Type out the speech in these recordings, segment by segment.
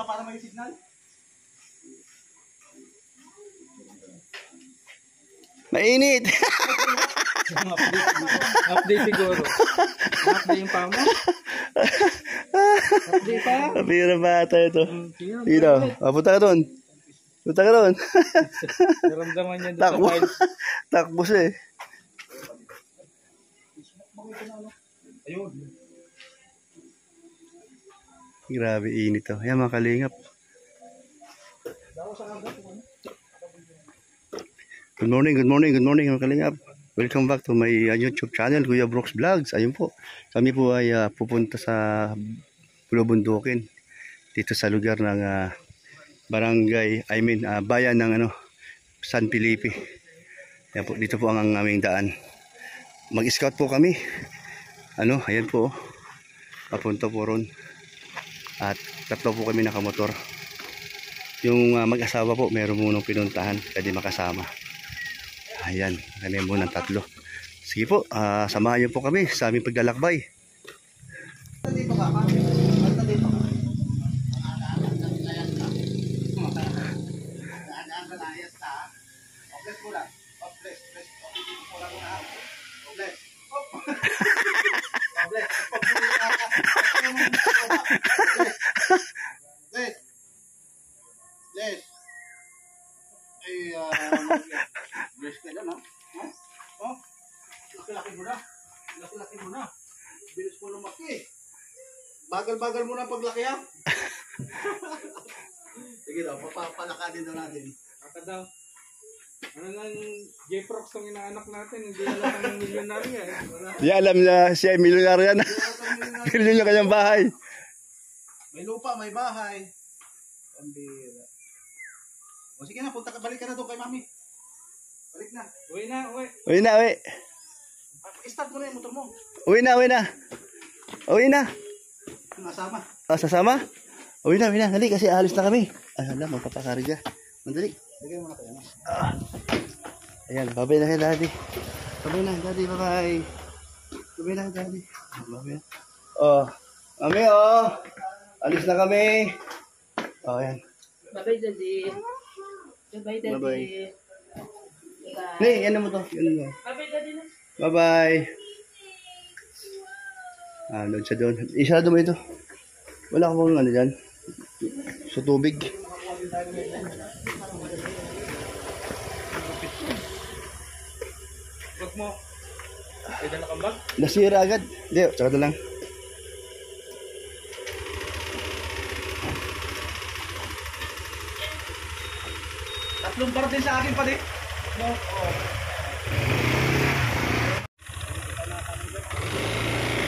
para may signal. Mainit. Update siguro. Update yung pamo. Update pa. Napira bata ito. Dito. Punta ka doon. Punta ka doon. Naramdaman niya doon sa files. Takbo siya eh. Ayun. Grabe init to. Ayan mga kalingap. Good morning mga kalingap. Welcome back to my YouTube channel, Kuya Brooks Vlogs. Ayun po. Kami po ay pupunta sa Bulubundukin. Dito sa lugar ng barangay, bayan ng San Felipe. Ayan po, dito po ang aming daan. Mag-scout po kami. Ayan po. Papunta po ron. At tatlo po kami nakamotor. Yung mag-asawa po, meron munang pinuntahan. Pwede makasama. Ayan, kami muna tatlo. Sige po, samahan niyo po kami sa aming paglalakbay. Dito ka, ma'am. Dito ka. Daan ka layas ka. Obles mo lang. Obles. Obles mo lang. Obles. Obles. Les. Ay, bless ka dyan, ha? Oh? Laki-laki mo na. Laki-laki mo na. Bilis mo lumaki. Bagal-bagal mo na paglaki, ha? Sige daw, papalakarin daw natin. Aka daw. Ano lang, J-Prox ang inaanak natin. Hindi alam ang milyonaryo eh. Di alam niya siya ay milyonaryo yan. Milyon yung kanyang bahay. May lupa, may bahay. Pambira. O sige na, balik ka na doon kay mami. Balik na. Uwi na, uwi. Uwi na, uwi. Start mo na yung motor mo. Uwi na, uwi na. Uwi na. Nasama. Sasama? Uwi na, dali kasi alis na kami. Ay, alam, magpapakari dyan. Mandali. Lagay mo na kayo. Ayan, babay na kayo, daddy. Babay na, daddy, bye-bye. Babay na, daddy. Babay na. Oh, mami, oh. Alis na kami. Oh, ayan. Bye-bye, daddy. Bye-bye, daddy. Bye-bye. Bye. Hey, yan mo to. Yan mo. Bye-bye, daddy. Bye-bye. Load siya doon. Isarado mo ito. Wala ka bang dyan? Sa tubig. Bag mo. Pwede na kang bag? Nasira agad. Hindi, tsaka ito lang. Tatlong bar din sa akin pa din. No?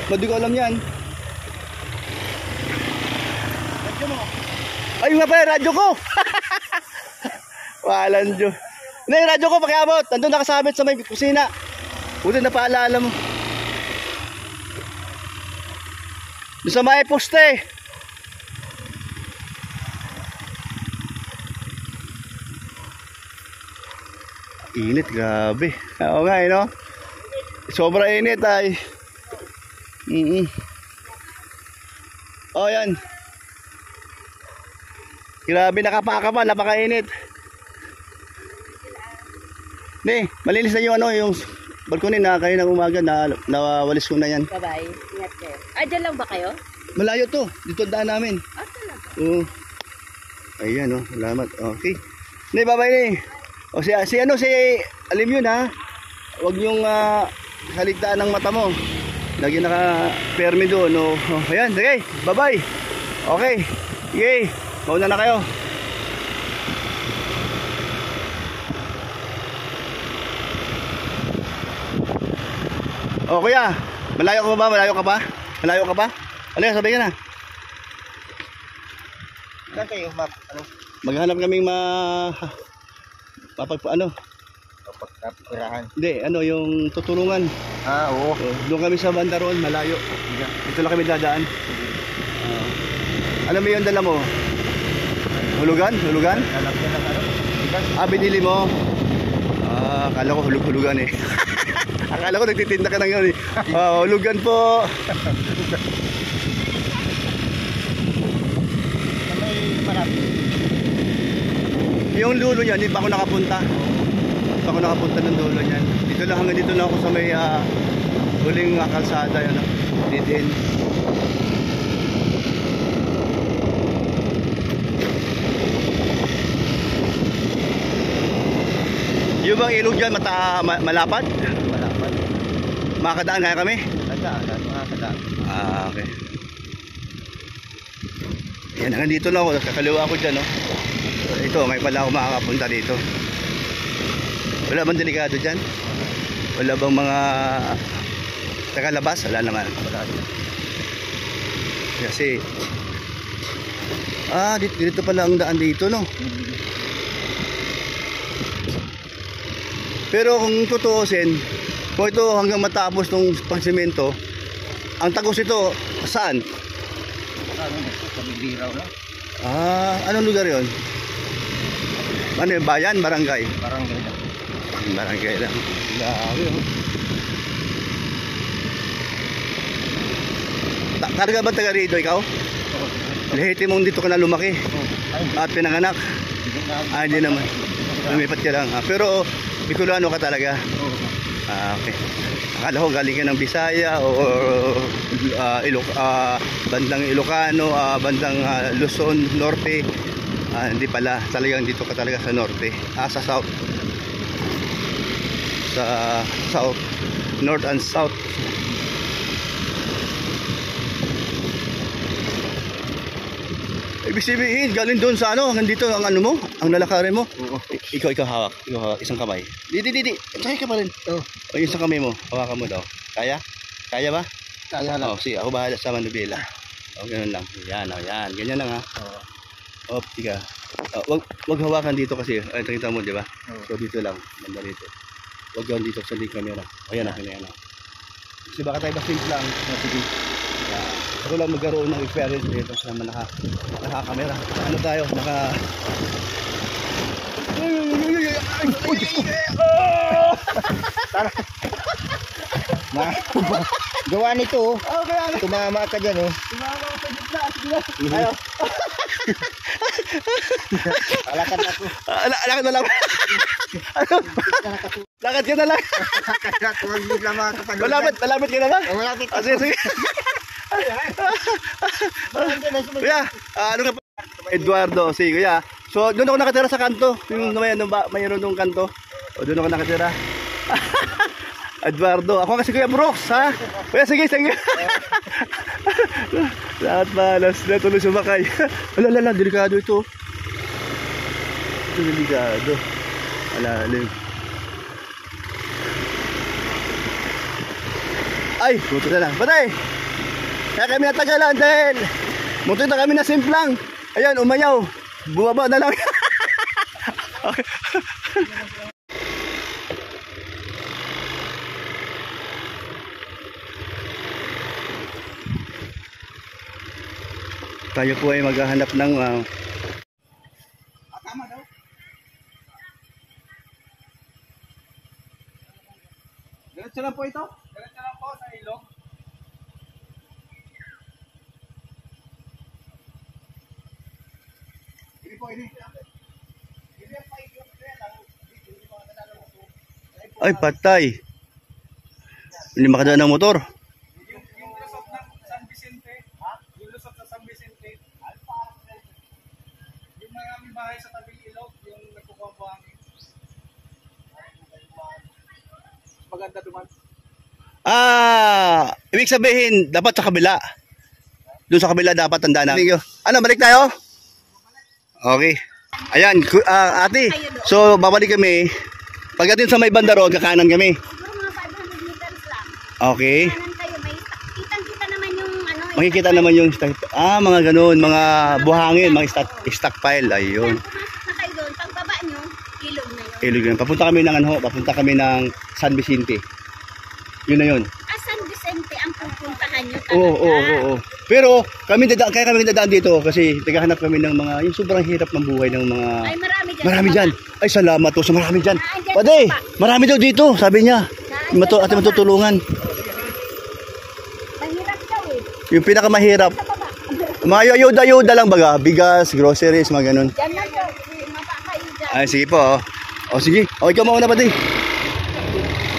Ba't di ko alam yan? Radyo mo. Ay, nga pa yung radyo ko! Walang Diyo. Hindi, yung radyo ko pakiabot. Nandun nakasabit sa may kusina. Buti na paalala mo. Doon sa may poste. Init, grabe. Oo nga, no? Sobra init ay. Oh, yan. Grabe, nakapaka pa, napakainit. Ne, malinis na yung balkonin na kayo ng umaga na nawawalis ko na yan. Bye-bye. Ingat kayo. Dyan lang ba kayo? Malayo to, dito ang daan namin. Talaga? Oo. Ayan, oh, salamat. Okay. Ne, bye-bye ne. O si alim yun ha. Huwag yung kaligtaan ng mata mo. Lagi naka-permi doon. Ayan, sige, bye-bye. Okay, sige, mauna na kayo. O kuya, malayo ka ba? Malayo ka ba? Alin, sabi ka na. Saan kayo, map? Maghanap kaming Pagkapirahan. Hindi, yung tutulungan. Oo. Doon kami sa banda roon, malayo. Dito lang kami dadaan. Ano mo yung dala mo? Hulugan? Alam ko na Binili mo? Akala ko hulugan eh. Akala ko nagtitinda ka ng yun eh. Hulugan po. May Yung dulo niyan, hindi pa ako nakapunta. Hindi pa ako nakapunta ng dulo niyan. Dito lang, hanggang dito lang ako sa may huling kalsada. Yan, dead-end. Yung bang ilog dyan, malapad? Malapad. Makakadaan kaya kami? Makakadaan. Ah, okay. Yan, hanggang dito lang ako. Kakaliwa ako dyan, no? Ito, may pala ako makakapunta dito. Wala bang delikado dyan? Wala bang mga tagalabas? Wala naman. Kasi dito pala ang daan dito, no? Pero kung tutuusin, kung ito hanggang matapos ng pagsemento, ang tagos ito, saan? Sa Bibiraw lang. Anong lugar yon? Ano yung bayan? Barangay? Barangay lang. Barangay lang. Grabe, oh. Karga ba taga rito ikaw? Lehiti mong dito ka na lumaki at pinanganak? Hindi naman. Lumipat ka lang. Pero Bicolano ka talaga? Okay. Akala ko galing ka ng Bisaya o bandang Ilocano, bandang Luzon, Norte. Hindi pala, talagang dito ka talaga sa Norte. Sa South. Sa South. North and South. Ibig sabihin, galing doon sa ano, nandito ang ano mo, ang lalakarin mo. Ikaw hawak. Ikaw hawak, isang kamay. Di. Sakay ka pa rin. O, isang kamay mo, hawakan mo daw. Kaya? Kaya ba? Kaya lang. Sige, ako bahala sa manubela. O, ganun lang. Yan, ganyan lang ha. O, tiga. Wag hawakan dito kasi, nakita mo, di ba? So, dito lang, banda dito. Wag yan dito sa camera. Ayan na. Kasi baka tayo basing lang. Sige. Ako lang magkaroon ng experience dito sa naka-camera. Ano tayo? Gawa nito, tumama ka dyan, oh. Tumama ka sa gitna. Ayaw. Alakad na ako. Lakad na lang. Lakad ka na lang. Malapit ka na ba? Malapit. Sige. Kuya, ano ka pa? Eduardo, sige kuya. So, doon ako nakatira sa kanto. Yung mayroon nung kanto. O, doon ako nakatira. Eduardo, ako kasi Kuya Brooks, ha? Kuya, sige. Lahat malas na tuloy sumakay. Alala, delikado ito. Delikado. Alalim. Ay, buto na lang. Patay! Kaya kami natagalan dahil muntik na kami na simplang. Ayan, umayaw. Bumaba na lang. Okay. Tayo po ay maghahanap ng Tama daw. Diretso lang po ito. Diretso lang po sa ilog. ay patay. Hindi makadaan ng motor. Yung lusot ng San Vicente, yung lusot sa San Vicente, yung maraming bahay sa tabing ilog, yung nagkukuha-buhangin. Maganda duman. Ibig sabihin dapat sa kabila. Doon sa kabila dapat tandaan na. Ano, balik tayo? Okay. Ayan, ate. So babalik kami. Pagdating sa may banda roon, kakanan kami. Siguro mga 500 meters lang. Okay. Kanan kayo, may kitang-kita naman yung ano. Makikita naman yung mga ganun, mga buhangin, mga stockpile. Ayun. Pumasok na kayo doon, pagbaba nyo, ilog na yun. Ilog yun. Papunta kami ng San Vicente. Yun na yun. San Vicente ang pupuntahan nyo talaga. Oo. Pero kaya kami dadaan dito kasi tagahanap kami ng mga yung sobrang hirap ng buhay ng mga Ay, marami dyan. marami dyan. Ay, salamat to sa marami dyan. Andyan Pwede, pa. marami daw dito, sabi niya. Ate matutulungan. Mahirap daw eh. Yung pinakamahirap. Sa baba. Mga ayuda-ayuda lang baga, bigas, groceries, mga ganun. Yan lang po. Mapakain dyan. Ay, sige po. O sige. O, ikaw mauna pati.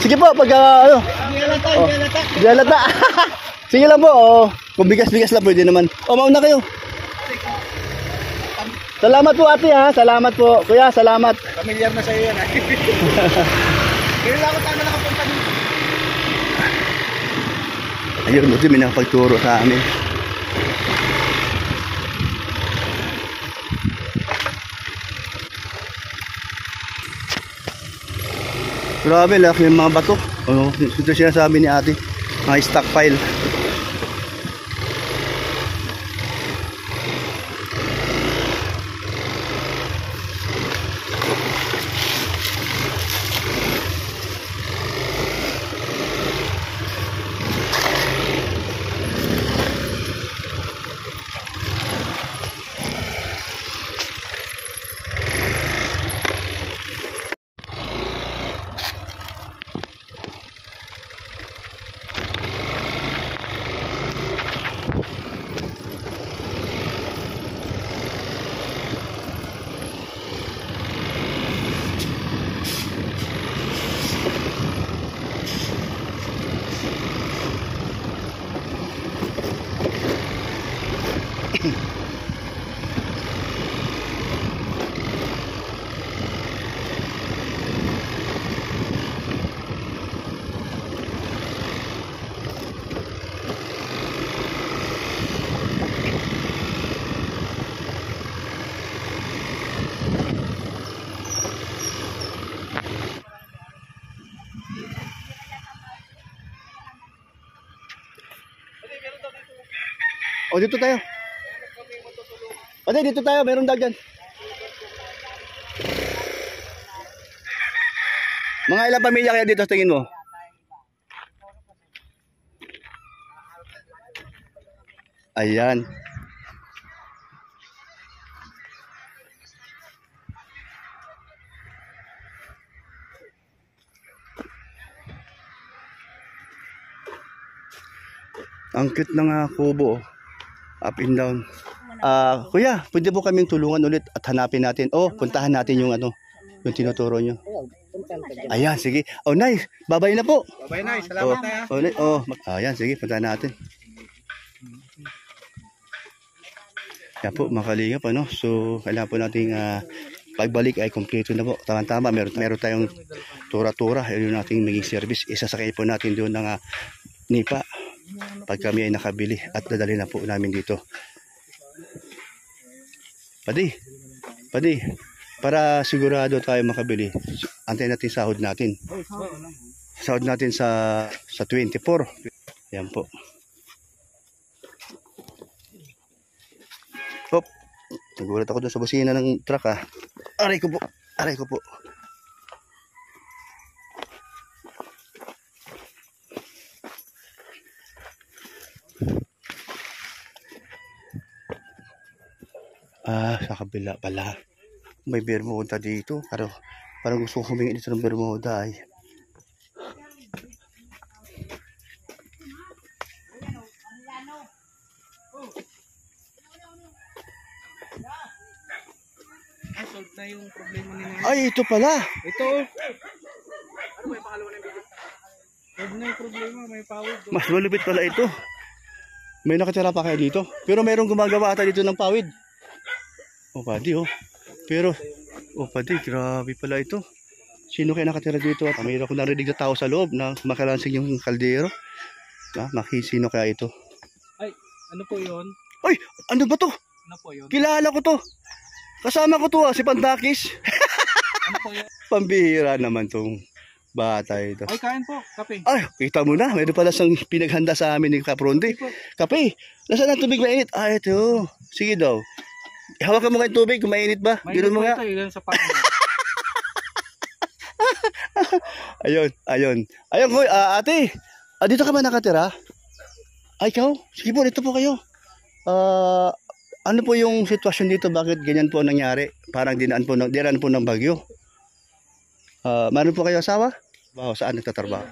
Sige po, pag ano. Hindi halata. Sige lang po. O, kung bigas-bigas lang pwede naman. O, mauna kayo. Salamat po ate ha. Salamat po. Kuya, salamat. Familiar na sa'yo yan. Kaya lang ako sana nakapunta dito. Ayun, buti may nakapagturo sa amin. Grabe, laki yung mga bato. Ano, ito sinasabi ni ate. Mga stockpile. O, dito tayo. Ate, dito tayo. Meron dagat. Mga ilang pamilya kaya dito sa tingin mo? Ayan. Ang cute ng kubo. Up and down. Kuya, pwede po kaming tulungan ulit at hanapin natin. Oh, puntahan natin yung ano, yung tinuturo nyo. Ayan, sige. Oh, nice. Babay na po. Babay na, salamat na. Ayan, sige, puntahan natin. Yan po, makalingap ano. So, kailangan po nating pagbalik ay kompleto na po. Tama-tama, meron tayong tura-tura. Yun yung nating maging service. Isasakay po natin doon ng nipa pag kami ay nakabili at dadali na po namin dito. Padi, para sigurado tayo makabili, antayin natin sahod natin. Sahod natin sa 24. Yan po. Hop, nagulat ako doon sa busina ng truck ha. Aray ko po. Sa kabila pala. May Bermuda dito. Parang gusto ko humingi dito ng Bermuda ay. Solve na yung problema ni Nanay. Ay, ito pala. Ito. Ano may pangalawa na video? Solve na yung problema, may pawid. Mas malupit pala ito. May nakatira pa kaya dito. Pero mayroong gumagawa ata dito ng pawid. O padi Pero, padi, grabe pala ito. Sino kaya nakatira dito? At mayroon ko narinig na tao sa loob na makalansing yung kaldero. Sino kaya ito? Ay, ano po yun? Ay, ano ba to? Ano po yun? Kilala ko to. Kasama ko to si Pandakis. Ano po yun? Pambihira naman tong bata ito. Ay, kain po. Kape. Ay, kita mo na. Mayroon pala siyang pinaghanda sa amin ni Kapronde. Kape. Nasaan ang tubig mainit? Ito. Sige daw. Hawakan mo nga yung tubig kung mainit ba. Ganoon mo nga. Ito, sa pangit. Ayun, ate. Dito ka ba nakatira? Ay, ikaw? Sige po, dito po kayo. Ano po yung sitwasyon dito? Bakit ganyan po nangyari? Parang dinaan po ng bagyo. Meron po kayo asawa? Wow, saan nagtatrabaho?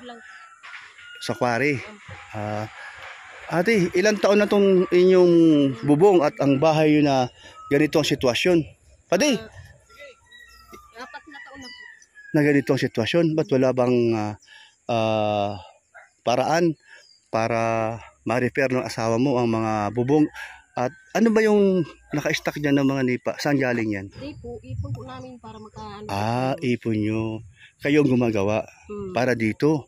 Sa quarry. Ate, ilang taon na tong inyong bubong at ang bahay nyo na ganito ang sitwasyon? Ate, 4 na taon na po. na ganito ang sitwasyon, ba't wala bang paraan para ma-repair ng asawa mo ang mga bubong? At ano ba yung naka-stack dyan ng mga nipa? Saan galing yan? Hindi po, ipon po namin para magkaano. Ipon nyo. Kayo ang gumagawa para dito.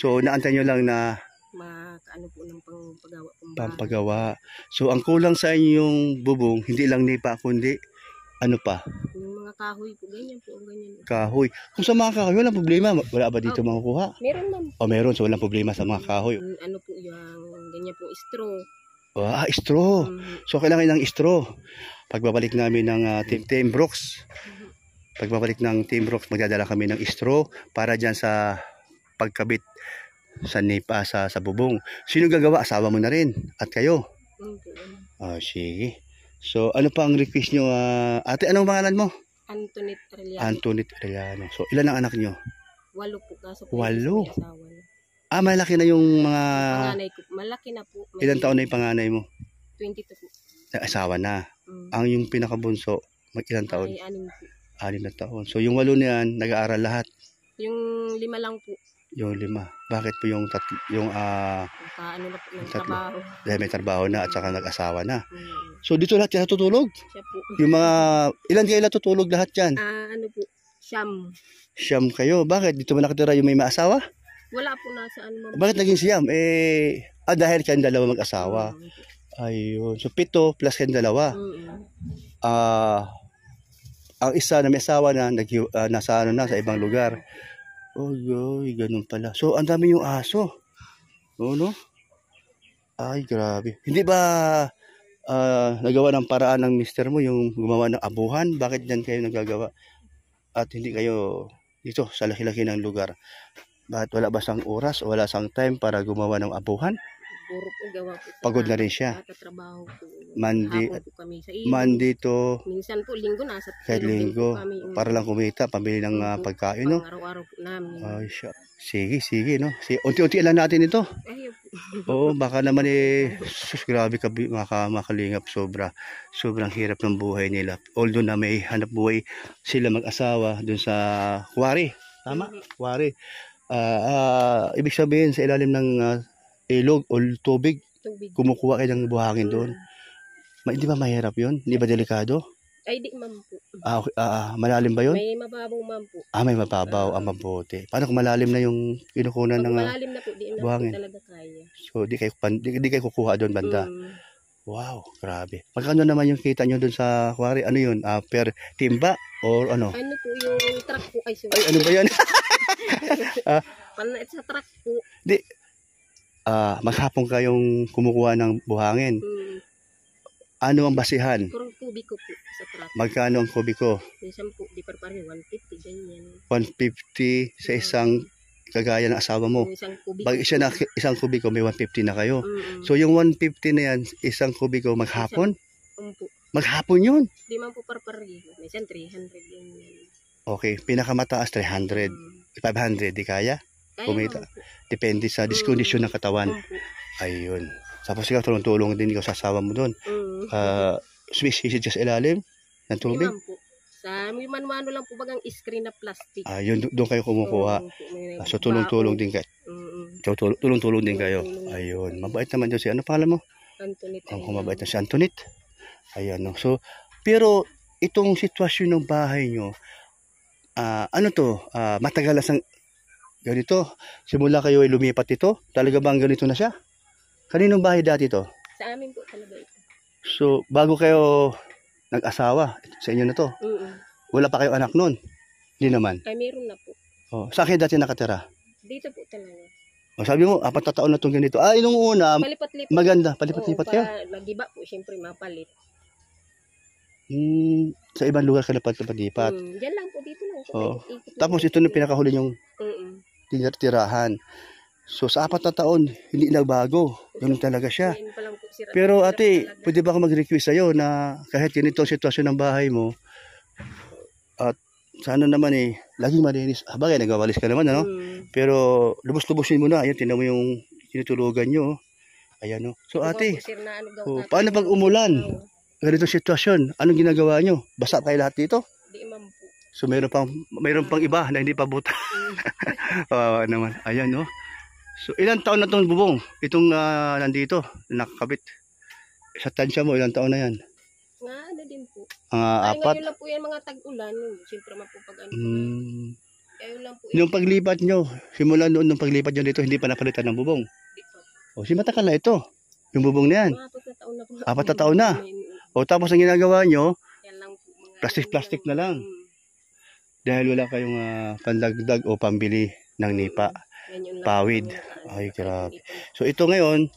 So, naantay nyo lang na Makaano po ng pangpagawa. pampagawa. So, ang kulang sa inyong bubong, hindi lang nipa, kundi ano pa? Yung mga kahoy po, ganyan po, ganyan. Kahoy. Kung sa mga kahoy, walang problema. Wala ba dito makukuha? Meron man. O meron, so walang problema sa mga kahoy. Ano po yung ganyan po straw. Straw. So, kailangan ng straw. Pagbabalik namin ng Team Brooks, pagbabalik ng Team Brooks, magdadala kami ng straw para dyan sa pagkabit sa nipa sa bubong. Sino gagawa? Asawa mo na rin. At kayo? Sige. So, ano pa ang request nyo? Ate, anong pangalan mo? Antoinette Arellano. Antoinette Arellano. So, ilan ang anak nyo? 8 po. Kaso po 8? may asawa na. Malaki na yung mga... Panganay ko. Malaki na po. Ilan taon na yung panganay mo? 22 po. Asawa na. Ang yung pinakabunso, ilang taon? Ay, 6 po. 6 na taon. So, yung 8 na yan, nag-aaral lahat. Yung 5 lang po. Yung 5. Bakit po yung tatlo? Yung Ano na po ng tatlo. trabaho. Dahil may trabaho na at saka nag-asawa na. So, dito lahat yan natutulog? Siya po. Yung mga... Ilan kayo natutulog lahat yan? Ano po? Siyam. Siyam kayo. Bakit? Dito ba nakatira yung may maasawa? Wala po nasa ano. Bakit naging siyam? Dahil kayong dalawa mag-asawa. Ayun. So, 7 plus kayong dalawa. Ang isa na may asawa na, nasa sa ibang lugar. Ganun pala. So, ang dami yung aso. No? Ay, grabe. Hindi ba nagawa ng paraan ng mister mo yung gumawa ng abuhan? Bakit dyan kayo nagagawa? At hindi kayo dito sa laki-laki ng lugar? Bakit wala ba sang oras o wala sang time para gumawa ng abuhan? Puro po gawa po. Pagod na rin siya. Trabaho po. Monday Hapon po kami sa iyo. Monday to Minsan po linggo nasa kahit linggo. Para lang kumita, pambili ng pagkain, no? Araw-araw po namin. Ay, siya. Sige, no? Unti-unti lang natin ito. Ayun po. Oo, baka naman sus, grabe ka, makalingap, sobrang hirap ng buhay nila. Although na may hanap buhay sila mag-asawa dun sa Kuwari. Tama? Kuwari. Ibig sabihin sa ilalim ng ilog o tubig, kumukuha kayo ng buhangin doon. Hindi ba mahirap yun? Hindi ba delikado? Ay, di ma'am po. Malalim ba yun? May mababaw ma'am po. May mababaw. Mabuti. Paano kung malalim na yung kinukunan Pag ng malalim na po, di na po buhangin? talaga kaya. So, di kayo kukuha doon banda. Wow, grabe. Magkano naman yung kita nyo doon sa Kuwari? Ano yun? Per timba? Or ano? Ano po yung truck po? Ay, ano ba yan? Panait sa truck po. Maghapon kayong kumukuha ng buhangin. Ano ang basihan? Purong kubiko po sa truck. Magkano ang kubiko? Minsan po, di parpare, 150, ganyan. 150 sa isang kagaya ng asawa mo. Isang kubiko. Pag isang kubiko, may 150 na kayo. So yung 150 na yan, isang kubiko maghapon? Maghapon yun? Di man po parpare. Minsan 300 ganyan. Okay, pinakamataas 300. 500, di kaya? Kumita. Depende sa diskondisyon ng katawan. Ayun. Tapos ikaw tulong-tulong din ikaw sa asawa mo doon. Swiss hisid sa ilalim ng tubig. Sa may manuano lang po bagang screen na plastic. Ayun, doon kayo kumukuha. So tulong-tulong din kayo. Tulong-tulong din kayo. Ayun. Mabait naman doon si ano pangalan mo? Antoinette. Mabait na si Antoinette. Ayun. No. So, pero itong sitwasyon ng bahay nyo, matagal na ganito. Simula kayo ay lumipat ito. Talaga bang ganito na siya? Kaninong bahay dati to? Sa amin po talaga ito. So, bago kayo nag-asawa, sa inyo na to? Wala pa kayo anak noon? Hindi naman? Ay, meron na po. Saan kayo dati nakatira? Dito po talaga. Sabi mo, 4 na taon na itong ganito. Nung una, palipat-lipat. maganda. Palipat-lipat kayo? Nagiba po, siyempre mapalit. Sa ibang lugar ka lipat-lipat. Diyan lang po, dito lang. Tapos ito na pinakahuli yung tirahan. So sa 4 na taon, hindi nagbago. Ganun talaga siya. Pero ate, pwede ba ako mag-request sa'yo na kahit ganito ang sitwasyon ng bahay mo, at sana naman laging malinis. Bagay, nagwawalis ka naman, ano? Pero lubos-lubosin mo na. Ayan, tinan mo yung tinutulugan nyo. Ayan o. So Ito nga ate, po, sir, na ano daw oh, natin. paano pag umulan? Ganitong sitwasyon, anong ginagawa nyo? Basa kayo lahat dito? Di ma'am po. So mayroon pang iba na hindi pa buta. Kawawa naman. Ayan no. So ilang taon na itong bubong? Itong nandito, nakakabit. Sa tansya mo, ilang taon na yan? Nga, ano din po. Mga Ay, apat? ngayon lang po yan mga tag-ulan. Siyempre man po pag ano. Ngayon lang po. Yung paglipat nyo, simula noon nung paglipat nyo dito, hindi pa napalitan ng bubong. O, si matakal na ito. Yung bubong na yan. Mga 4 na taon na po. 4 na taon na. O, tapos ang ginagawa nyo, Yan lang po. Mga plastic na lang. Dahil wala kayong pandagdag o pambili ng nipa. Pawid. Ay, grabe. So, ito ngayon,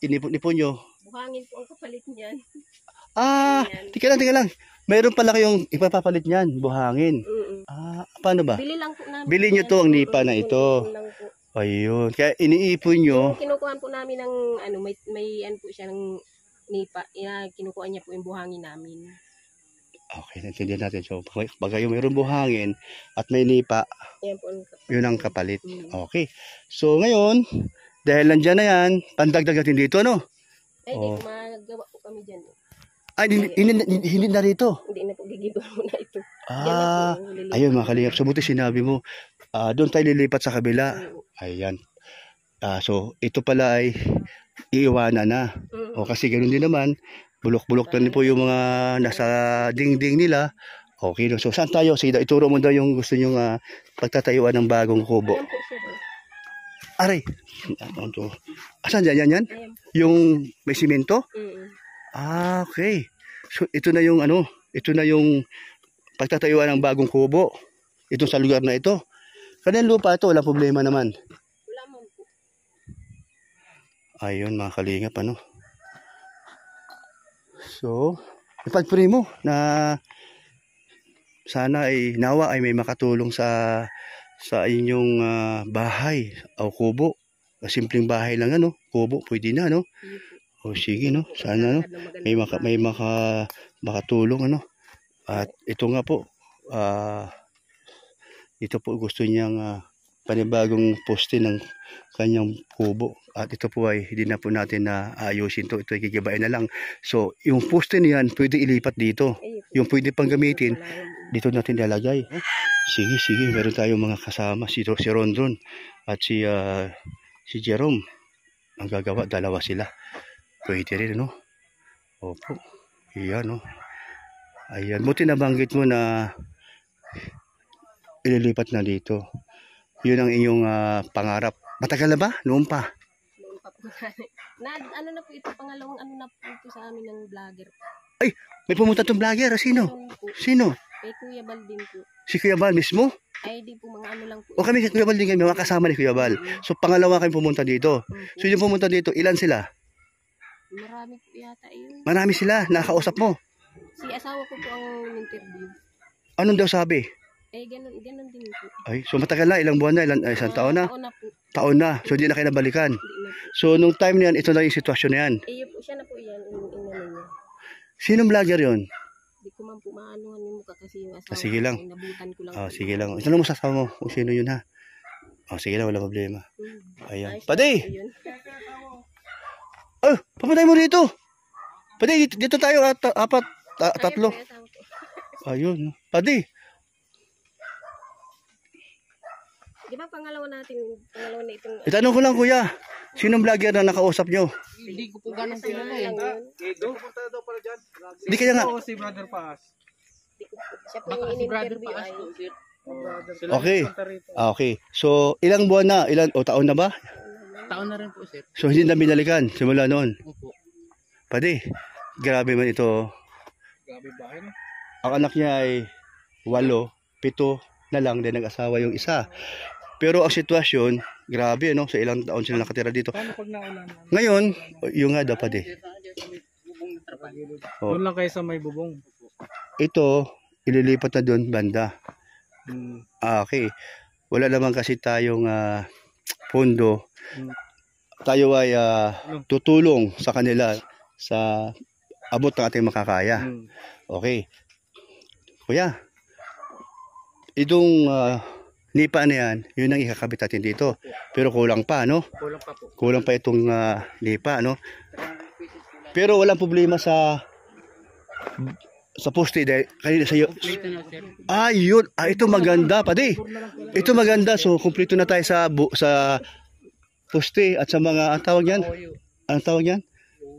inipon nyo. Buhangin po ang kapalit niyan. Tika lang. Mayroon pala kayong ipapapalit niyan, buhangin. Paano ba? Bili lang po namin. Bili nyo to ang nipa na ito. Ayun. Kaya iniipon nyo. Kinukuha po namin ng ano, may ano po siya ng nipa. Kinukuha niya po yung buhangin namin. Okay, naintindihan natin. So, pag kayo mayroong buhangin at may nipa, Yan po ang kapalit. yun ang kapalit. Okay. So, ngayon, dahil nandyan na yan, pandagdag natin dito, no? Ay, di po, magawa po kami dyan. Ay, hindi na rito. Hindi na po, gigiba mo na ito. Ayun mga kalingap. So, buti sinabi mo, doon tayo lilipat sa kabila. Ayan. So, ito pala ay iiwanan na. O, kasi ganoon din naman, bulok-bulok na po yung mga nasa dingding nila. Okay. So, saan tayo? Sige, ituro mo daw yung gusto nyong pagtatayuan ng bagong kubo. Ayan po siya. Aray. Asan dyan? Yan? Ayan po. Yung may simento? Okay. So, ito na yung pagtatayuan ng bagong kubo. Ito sa lugar na ito. Kanyang lupa ito, walang problema naman. Wala man po. Ayun mga kalingap, ano. So, ipag-pray mo na sana ay nawa ay may makatulong sa inyong bahay o kubo. Simpleng bahay lang ano, kubo, pwede na no. O sige no, sana no, may makatulong ano. At ito nga po, ito po gusto niyang panibagong poste ng kanyang kubo. At ito po ay hindi na po natin na ayusin to. Ito ay gigibain na lang. So, yung poste niyan pwede ilipat dito. Yung pwede pang gamitin, dito natin ilalagay. Sige. Meron tayong mga kasama. Si Rondron at si Jerome. Ang gagawa, dalawa sila. Pwede rin, no? Opo. Iyan, no? Ayan. Buti nabanggit mo na ililipat na dito. Yun ang inyong pangarap. Matagal na ba? Noon pa? Noon pa po. Ano na po ito, pangalawang ano na po ito sa amin ng vlogger. Ay, may pumunta tong vlogger. Sino? Sino? Kay Kuya Bal din po. Si Kuya Bal mismo? Ay, di po, mga ano lang po. O kami kay Kuya Bal din kami, mga kasama ni Kuya Bal. So pangalawa kayo pumunta dito. So yung pumunta dito, ilan sila? Marami po yata yun. Marami sila, nakakausap mo. Si asawa ko po ang interview. Anong daw sabi? Eh, ganun din po. Ay, so matagal na, ilang buwan na, isang taon na? Taon na po. Taon na, so hindi na kayo nabalikan. Hindi na po. So nung time na yan, ito na yung sitwasyon na yan. Eh, po, siya na po yan, inano niya. Sinong vlogger yun? Di ko man po maanuhan yung mukha kasi yung asawa Sige lang. ko, nabutan ko lang. Sige lang. Ito lang mo sa asawa mo kung sino yun ha. Sige lang, wala problema. Ayan. Paday! Papunay mo dito! Paday, dito tayo tatlo. Ayun. Paday! Di ba pangalawa na itong... Itanong ko lang kuya, sinong vlogger na nakausap nyo? Hindi ko po ganun kilala eh. Di kaya nga. Si Brother Paas. Siya po yung in-interview ay... Okay. Okay. So, ilang buwan na? Taon na ba? Taon na rin po sir. So, hindi na binalikan simula noon? Opo. Pwede. Grabe man ito. Grabe bahay no? Ang anak niya ay 8, 7 na lang din nag-asawa yung isa. Pero ang sitwasyon, grabe no, sa ilang taon sila nakatira dito. Paano pag naulan? Ngayon, yung nga dapat Doon lang kayo sa may bubong. Ito, ililipat na doon banda. Okay. Wala naman kasi tayong pondo. Tayo ay tutulong sa kanila sa abot ng ating makakaya. Okay. Kuya, itong nipa na yan, yun ang ikakabit natin dito. Pero kulang pa, no? Kulang pa po. Kulang pa itong nipa, no? Pero walang problema sa poste dahil kanina sa iyo. Ah, yun. Ah, ito maganda, pati. Ito maganda. So, kumpleto na tayo sa poste at sa mga, ang tawag yan? Ang tawag yan?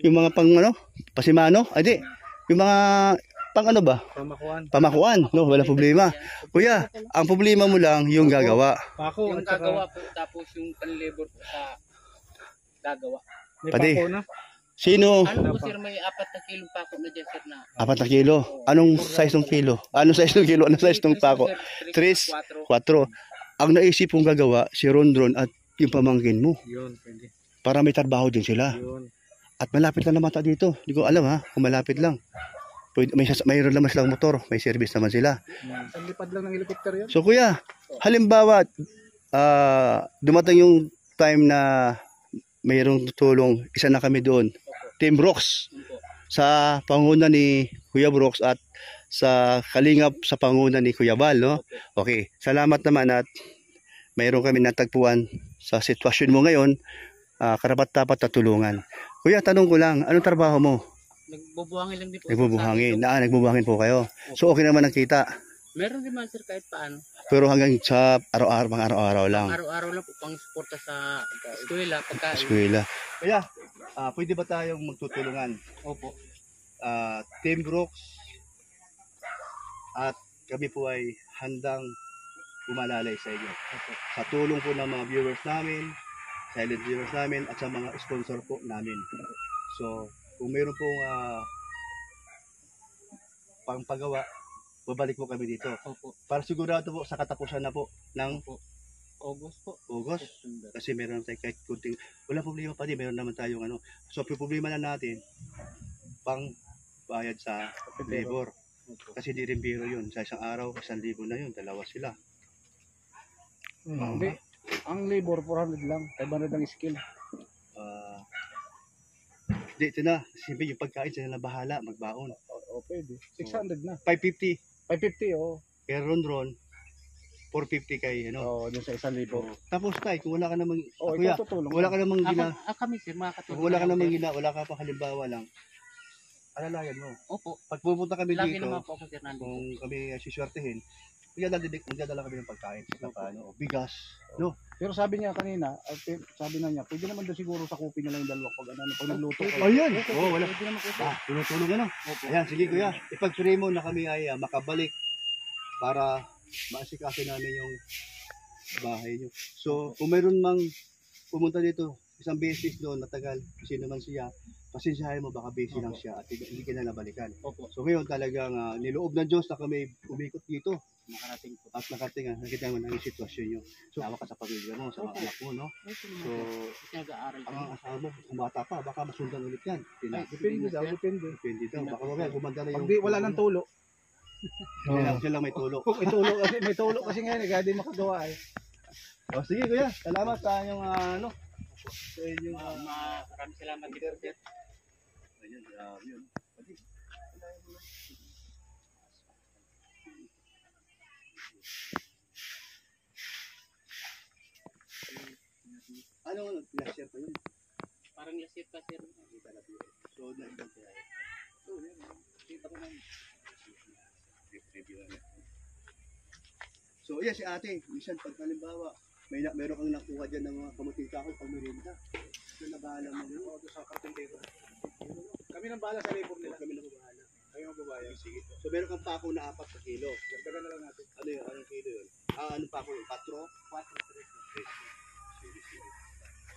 Yung mga pang, ano? Pasimano? Ay, di. Yung mga, pang ano ba? Pamakuan. Pamakuan, no? Walang problema. Kuya, ang problema mo lang yung gagawa. Pako. Yung gagawa po, tapos yung panlabor po sa gagawa. May Pati. pako na. Sino? Ano po sir, may 4 na kilong pako na dyan sir na. 4 na kilo. Anong size ng kilo? Anong size ng kilo? Anong size ng pako? 3, 4. Ang naisip kong gagawa, si Rondron at yung pamangkin mo. Yun, pwede. Para may trabaho din sila. Yun. At malapit lang naman dito. Hindi ko alam ha, kung malapit lang. Pwede, mayroon naman silang motor. May service naman sila. Ang lipad lang ng helicopter yan. So kuya, halimbawa, dumating yung time na mayroong tutulong, isa na kami doon. Team Brooks. Sa panguna ni Kuya Brooks at sa Kalingap sa panguna ni Kuya Val, no? Okay, salamat naman at mayroon kami natagpuan sa sitwasyon mo ngayon, karapat-dapat na tulungan. Kuya, tanong ko lang, anong trabaho mo? Nagbubuhangin lang din po. Nagbubuhangin. Nagbubuhangin po kayo. So okay naman ang kita. Meron din man sir kahit paano. Pero hanggang sa araw-araw lang. Araw-araw lang po pang suporta sa eskwela, pagkain. Eskwela. Kuya, pwede ba tayong magtutulungan? Opo. Team Brooks at kami po ay handang umalalay sa inyo. Sa tulong po ng mga viewers namin, silent viewers namin at sa mga sponsor po namin. So, kung mayroon pong pangpagawa, babalik po kami dito. Opo. Para sigurado po sa katapusan na po ng August po. August. September. Kasi meron tayo kahit kunting, wala problema pa din, meron naman tayong ano. So, problema na natin, pang bayad sa labor. Kasi di rin biro yun. Sa isang araw, 1,000 na yun. Dalawa sila. Hindi. Ang labor, 400 lang. 500 ang skill. Di, ito na. Siyempre yung pagkain, sila na bahala, magbaon. O, pwede. 600 na. 550. 550, oh. Kaya Ron, 450 kay, ano. Oo, dun sa 1,000. Tapos tayo, kung wala ka namang, Oh, kuya, ikaw tutulong. wala ka namang Kami sir, makakatulong. kung wala ka namang wala ka pa halimbawa lang, alalayan mo. Opo. Pag pupunta kami Lagi dito, naman po ako sir nandito. kung kami siswertehin, magdadala kami ng pagkain sa paano, o bigas, no? Pero sabi niya kanina, sabi na niya, pwede naman daw siguro sa kupi na lang yung dalawa pag pag nagluto kayo. Ayan! Oo, wala. Pwede naman po sir. Tulong-tulong ano? Ayan, sige kuya, ipag-pray mo na kami ay makabalik para maasikaso namin yung bahay nyo. So, kung mayroon mang pumunta dito, isang beses doon, matagal, kasi naman siya, pasensyahin mo, baka busy lang siya at hindi ka na nabalikan. Opo. So ngayon talagang niloob ng Diyos na kami umikot dito Nakarating po. at nakita mo na yung sitwasyon nyo. So, awa ka sa pamilya mo, sa mga anak mo, no? So, Nag-aaral ang asawa mo, kung bata pa, baka masundan ulit yan. Depende daw, depende. Depende daw. Baka mamaya gumanda na Pag yung... di, wala nang tulo. Sila lang may tulog. May tulo kasi ngayon, kaya di makagawa eh. O sige kuya, salamat sa inyong ano. Sa inyong... Maraming salamat din sir. Ayun, grabe yun. Ano, last year pa yun? Parang lasip pa sir. So, na-ibang kaya. So, yun. Kita ko lang. So, yan si ate. Minsan, pag halimbawa, meron kang nakuha dyan ng mga kamutika ko pag merinda. So, nabahala mo yun. Doon sa karpintero. Kami nang bahala sa labor nila. Kami na bahala. Kayo ang babayan. Sige. So, meron kang pako na 4 sa kilo. Dagdagan na lang natin. Ano yun? Anong kilo yun? Anong pako yun? 4? 4.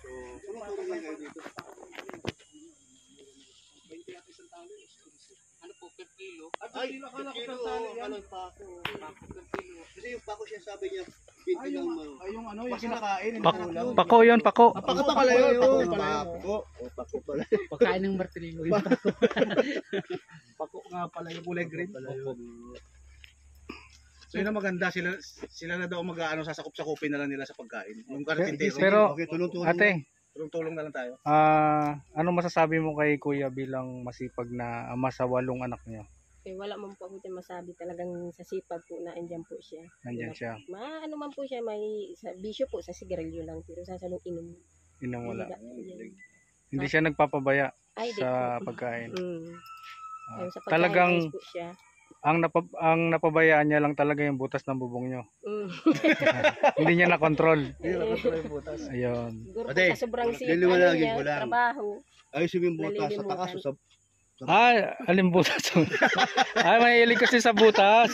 So, tulong lang kayo dito. 20 at isang talo. Ano po per kilo? Ay, akala ko kilo, talo yan. anong pako? Pako per kilo. Kasi yung pako siya sabi niya, pinto ng... Yung ano, yung kinakain. Pako yun, pako. Pako pala yun. Pako. Pako pala. Pagkain ng martilyo. Pako nga pala yung kulay green. Pala yun. So yun ang maganda, sila na daw mag-ano, sasakop-sakupin na lang nila sa pagkain. Yung karpintero. Pero, Okay, tulong-tulong. ate, Tulong-tulong na lang tayo. ano masasabi mo kay kuya bilang masipag na ama sa 8 anak niya? Eh, wala man po ako dyan masabi talagang sa sipag po na andyan po siya. Nandyan siya. Ano man po siya, may sa bisyo po sa sigarilyo lang, pero sa salong inom. Inang wala. Yan. Hindi siya nagpapabaya Ay, di sa po. pagkain. Ah, sa pagkain, Talagang ayos po siya. ang napabayaan niya lang talaga yung butas ng bubong nyo. Hindi niya na-control. Ayun. Siguro po Ate, sa sobrang sipag liliwanagin niya, ko lang. trabaho. Ayusin mo yung butas sa Nalilimutan. takas o sa... Ah, alin butas? Ay, mahilig kasi sa butas.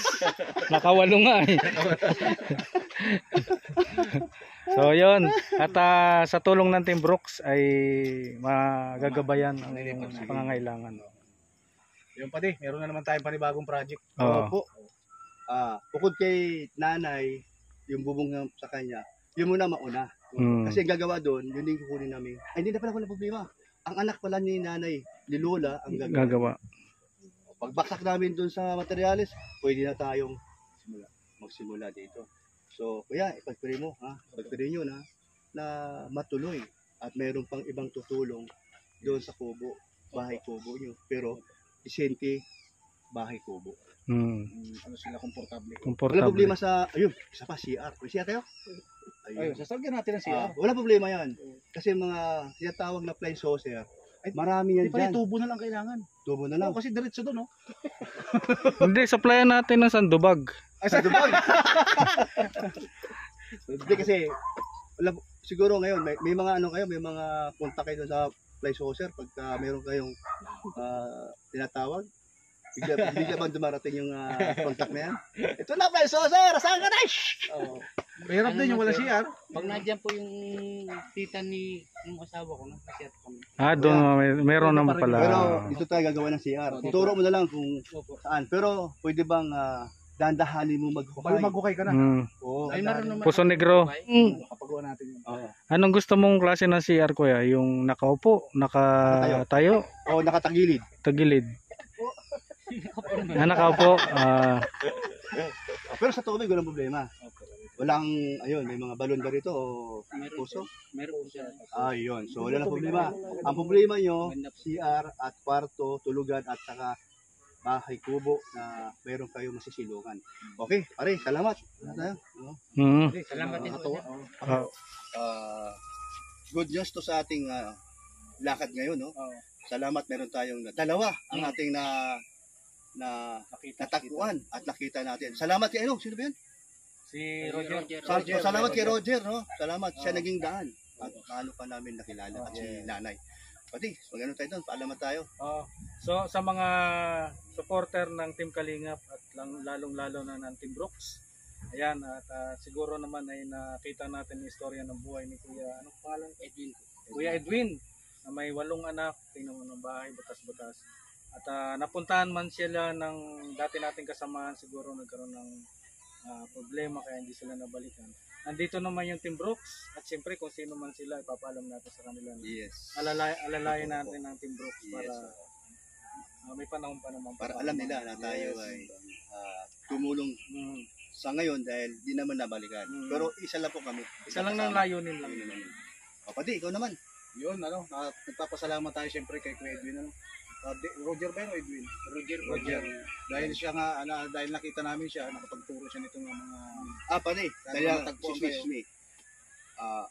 Nakawalo nga eh. So, yun. At sa tulong ng Team Brooks ay magagabayan ang pangangailangan. Yung pa meron na naman tayong panibagong project. Oo. Po. Bukod kay nanay, yung bubong sa kanya, yun muna mauna. Mm. Kasi ang gagawa doon, yun yung kukunin namin. Ay, hindi na pala wala problema. Ang anak pala ni nanay, ni Lola, ang gagawa. Pagbaksak namin doon sa materyales, pwede na tayong magsimula dito. So, kaya ipagpili mo, ipagpili nyo na matuloy. At mayroon pang ibang tutulong doon sa kubo, bahay kubo nyo. Pero, isente, bahay kubo. Mm. Ano sila komportable. Wala Komportable. problema sa, ayun, isa pa, CR. May CR tayo? Ayun, sasagyan natin ang CR. Wala problema yan. Kasi mga tinatawag na fly saucer, marami yan Hindi pa dyan. tubo na lang kailangan. Tubo na lang. Oo, kasi diretso doon, no? Hindi, supplyan natin ng sandubag. Ay, sa Dubai. Hindi kasi, wala, siguro ngayon, may mga ano kayo, may mga kontak kayo doon sa fly saucer pagka meron kayong tinatawag. Bigla bang dumarating yung kontak na yan? Ito na, fly saucer! Saan ka na? Oh. Mahirap din yung wala CR. Pag nandiyan po yung tita ni yung asawa ko, nagpasiyat kami. Doon, meron naman pala. Pero dito tayo gagawa ng CR. Ituro mo na lang kung saan. Pero pwede bang dandahalin mo Pag maghukay? maghukay ka na. Mm. Oo. Ay, naroon naman. Puso Negro. Kapagawa natin yun. Anong gusto mong klase ng CR, kuya? Yung nakaupo, nakatayo, Oo, nakatagilid. tagilid? Nakaupo. Pero sa tubig, walang problema. Walang, ayun, may mga balon ba rito o Meron puso? Meron po siya. Ayun, so wala na problema. Ang problema nyo, CR at kwarto, tulugan at saka bahay kubo na meron kayo masisilungan. Okay, pare, salamat. Ano tayo? Mm. Salamat din po. Good news to sa ating lakad ngayon, no? Salamat, meron tayong dalawa ang ating natagpuan at nakita natin. Salamat kay ano? Sino ba yun? Si Salamat kay Roger, no? Salamat, siya naging daan. At paano pa namin nakilala at si nanay. Pati, magano tayo doon, paalaman tayo. So sa mga supporter ng Team Kalingap at lalong-lalo na ng Team Brooks, ayan, at siguro naman ay nakita natin yung istorya ng buhay ni Kuya, anong pangalan? Edwin. Kuya Edwin, na may 8 anak, tingnan mo ng bahay, batas-batas. At napuntahan man sila ng dati nating kasamahan, siguro nagkaroon ng problema kaya hindi sila nabalikan. Nandito naman yung Team Brooks at siyempre kung sino man sila ipapaalam natin sa kanila. Yes. Alalayan natin ng Team Brooks para may panahon pa naman. Para alam nila na tayo ay tumulong sa ngayon dahil di naman nabalikan. Pero isa lang po kami. Isa lang ng layunin lang. Pati, ikaw naman. Yun, nagpapasalamat tayo siyempre kay Kuya Edwin. Roger ba yun o Edwin? Roger. Dahil siya nga, dahil nakita namin siya, nakapagturo siya nitong mga... Pare, Kaya kaya matagpuan excuse me.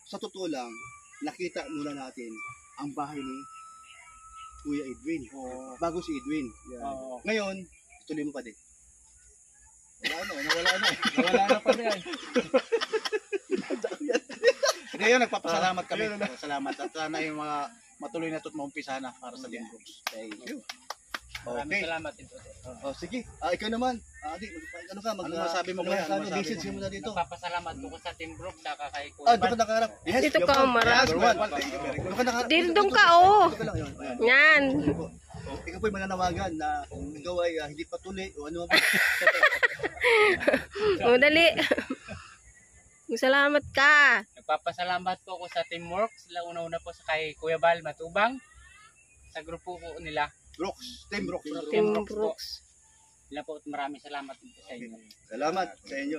Sa totoo lang, nakita muna natin ang bahay ni Kuya Edwin. Bago si Edwin. Ngayon, tuloy mo pa din. Nawala na pa rin. Ngayon, nagpapasalamat kami. Salamat. At sana yung mga matuloy na ito't maumpisa na para sa Team Brooks. Thank you. Maraming Okay. salamat din po. Sige. Ikaw naman. Ano ka? Ano masabi mo, Kuya? Ano masabi Message mo? mo na dito. Nagpapasalamat po ko sa Team Brooks saka kay Kuya Doon ka nakaharap. Yes, Dito you're ka, fine. Omar. Number one. Doon ka nakaharap. Dito ka, oh. Dito ka lang, yun. Ayan. Yan. Ikaw po'y mananawagan na kung ikaw ay hindi patuloy o ano ba. Dali. Salamat ka. Nagpapasalamat po ako sa Teamworks. Una-una po sa kay Kuya Bal Matubang. Sa grupo po nila. Brooks. Team Brooks. Team Brooks po. Brooks. Sila po, maraming salamat din po sa inyo. Salamat sa inyo.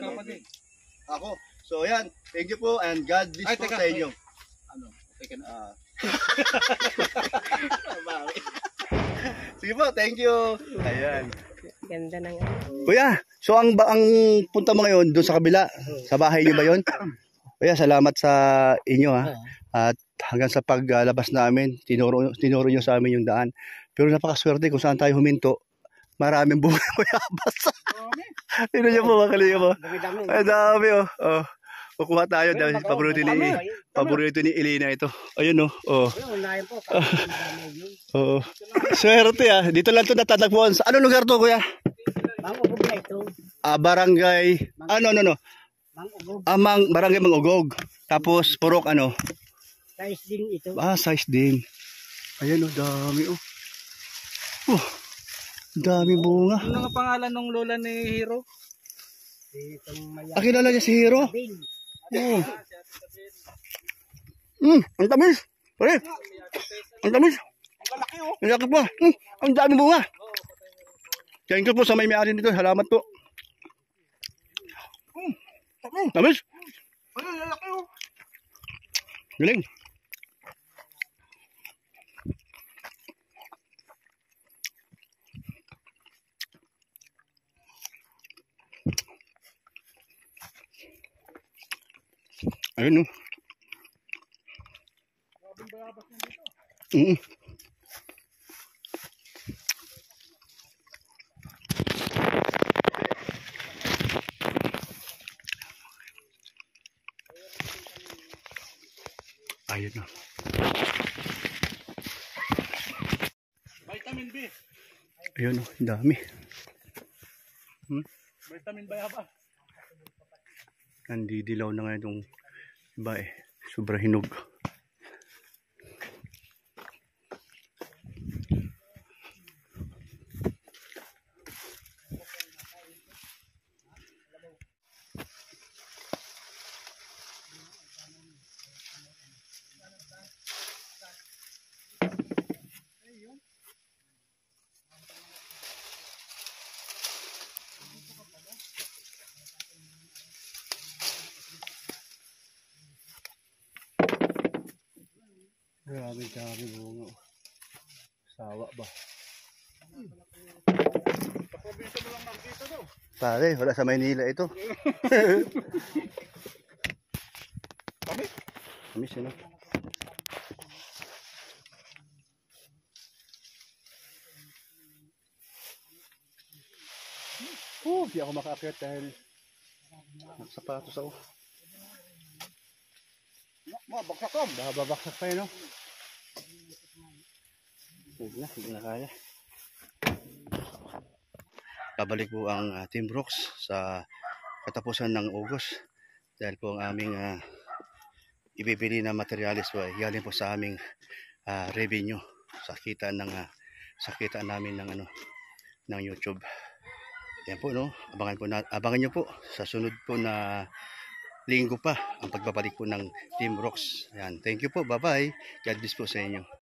Ako. So ayan. Thank you po and God bless po sa inyo. Okay ka na. Sige po. Thank you. Ayan. Ganda ng ano. Kuya, so ang punta mo ngayon doon sa kabila, sa bahay niyo ba 'yon? Kuya, salamat sa inyo ha. At hanggang sa paglabas namin, tinuro niyo sa amin yung daan. Pero napakaswerte kung saan tayo huminto. Maraming bunga bayabas. Tingnan niyo po mga kalingap mo. Ay dami oh. Oh. Kukuha tayo dahil paborito ni Elena ito. Ayun oh. Oh. Oo. Swerte ah. Dito lang to natatagpuan. Sa anong lugar to, kuya? Mang-ugog na ito. Barangay no. Mang-ugog. Barangay Mang-ugog. Tapos purok ano? Size din ito. Size din. Ayan oh, dami oh. Dami bunga. Ano nga pangalan ng lola ni Hero? Itong Kilala niya si Hero? mayabing. Oh. Ang tamis. Pare. Ang tamis. Ang laki pa. Ang dami bunga. Thank you po sa may-ari nito. Salamat po. Tamis. Galing. Ayun no. Ayun no. Vitamin B. Ayun no, dami. Vitamin bayaba. Nandidilaw na ngayon itong iba eh. Sobra hinog. Grabe dami bunga. Sawa ba? Pare, wala sa Maynila ito. Kamis yun. Di ako makaakyat dahil nakasapatos ako. Mabaksak ko. Babaksak pa yun, no? Hindi na kaya. Babalik po ang Team Brooks sa katapusan ng August dahil po ang aming ibibili na materialis po ay galing po sa aming revenue sa kita namin ng ng YouTube. Yan po no, abangan niyo po sa sunod po na linggo pa ang pagbabalik po ng Team Brooks. Yan, thank you po, bye-bye. God bless po sa inyo.